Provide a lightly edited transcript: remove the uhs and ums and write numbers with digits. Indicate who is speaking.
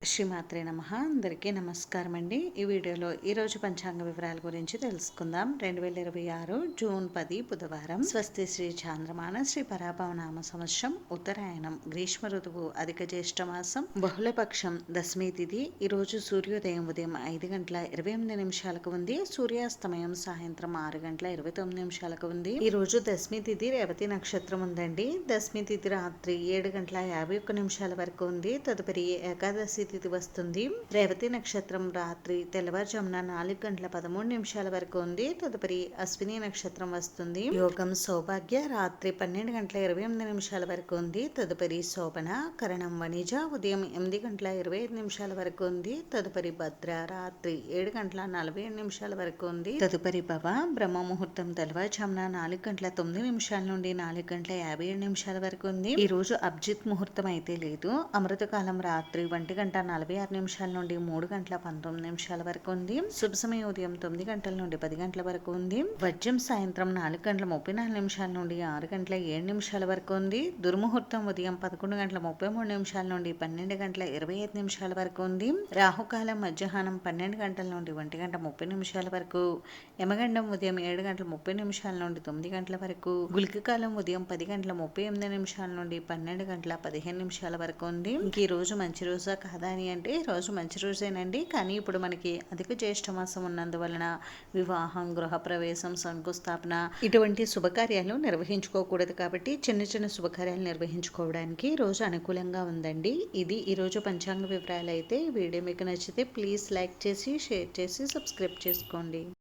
Speaker 1: శ్రీమాత్రే నమః. అందరికీ నమస్కారం అండి. ఈ వీడియోలో ఈరోజు పంచాంగ వివరాల గురించి తెలుసుకుందాం. 2026 జూన్ 10 బుధవారం. స్వస్తి శ్రీ చాంద్రమాన శ్రీ పరాభవనామ సంవత్సరం ఉత్తరాయణం గ్రీష్మ ఋతువు అధిక జ్యేష్ఠ మాసం బహుళపక్షం దశమి తిథి. ఈరోజు సూర్యోదయం ఉదయం 5 గంటల 28 నిమిషాలకు ఉంది. సూర్యాస్తమయం సాయంత్రం 6 గంటల 29 నిమిషాలకు ఉంది. ఈ రోజు దశమి తిథి రేవతి నక్షత్రం ఉందండి. దశమి తిథి రాత్రి 7 గంటల 51 నిమిషాల వరకు ఉంది. తదుపరి ఏకాదశి తిథి వస్తుంది. రేవతి నక్షత్రం రాత్రి తెల్లవారుజామున 4 గంటల 13 నిమిషాల వరకు ఉంది. తదుపరి అశ్విని నక్షత్రం వస్తుంది. యోగం సౌభాగ్య రాత్రి 12 గంటల 28 నిమిషాల వరకు ఉంది. తదుపరి శోభన కరణం వణిజ ఉదయం 8 గంటల 25 నిమిషాల వరకు ఉంది. తదుపరి భద్ర రాత్రి 7 గంటల 47 నిమిషాల వరకు ఉంది. తదుపరి భవ బ్రహ్మ ముహూర్తం తెల్లవారుజామున 4 గంటల 9 నిమిషాల నుండి 4 గంటల 57 నిమిషాల వరకు ఉంది. ఈ రోజు అభిజిత్ ముహూర్తం అయితే లేదు. అమృతకాలం రాత్రి 1 గంట 46 నిమిషాల నుండి 3 గంటల 19 నిమిషాల వరకు ఉంది. శుభ సమయం ఉదయం 9 గంటల నుండి 10 గంటల వరకు ఉంది. వజ్రం సాయంత్రం 4 గంటల 34 నిమిషాల నుండి 6 గంటల 7 నిమిషాల వరకు ఉంది. దుర్ముహూర్తం ఉదయం 11 గంటల 33 నిమిషాల నుండి 12 గంటల 25 నిమిషాల వరకు ఉంది. రాహుకాలం మధ్యాహ్నం 12 గంటల నుండి 1 గంట 30 నిమిషాల వరకు. యమగండం ఉదయం 7 గంటల 30 నిమిషాల నుండి 9 గంటల వరకు. గుళిక కాలం ఉదయం 10 గంటల 38 నిమిషాల నుండి 12 గంటల 15 నిమిషాల వరకు ఉంది. ఇంక ఈ రోజు మంచి రోజా కాదా అని అంటే రోజు మంచి రోజేనండి. కానీ ఇప్పుడు మనకి అధిక జ్యేష్ఠ మాసం ఉన్నందువలన వివాహం, గృహప్రవేశం, శంకుస్థాపన ఇటువంటి శుభకార్యాలు నిర్వహించుకోకూడదు. కాబట్టి చిన్న చిన్న శుభకార్యాలు నిర్వహించుకోవడానికి రోజు అనుకూలంగా ఉందండి. ఇది ఈరోజు పంచాంగ వివరాలు అయితే. వీడియో మీకు నచ్చితే ప్లీజ్ లైక్ చేసి షేర్ చేసి సబ్స్క్రైబ్ చేసుకోండి.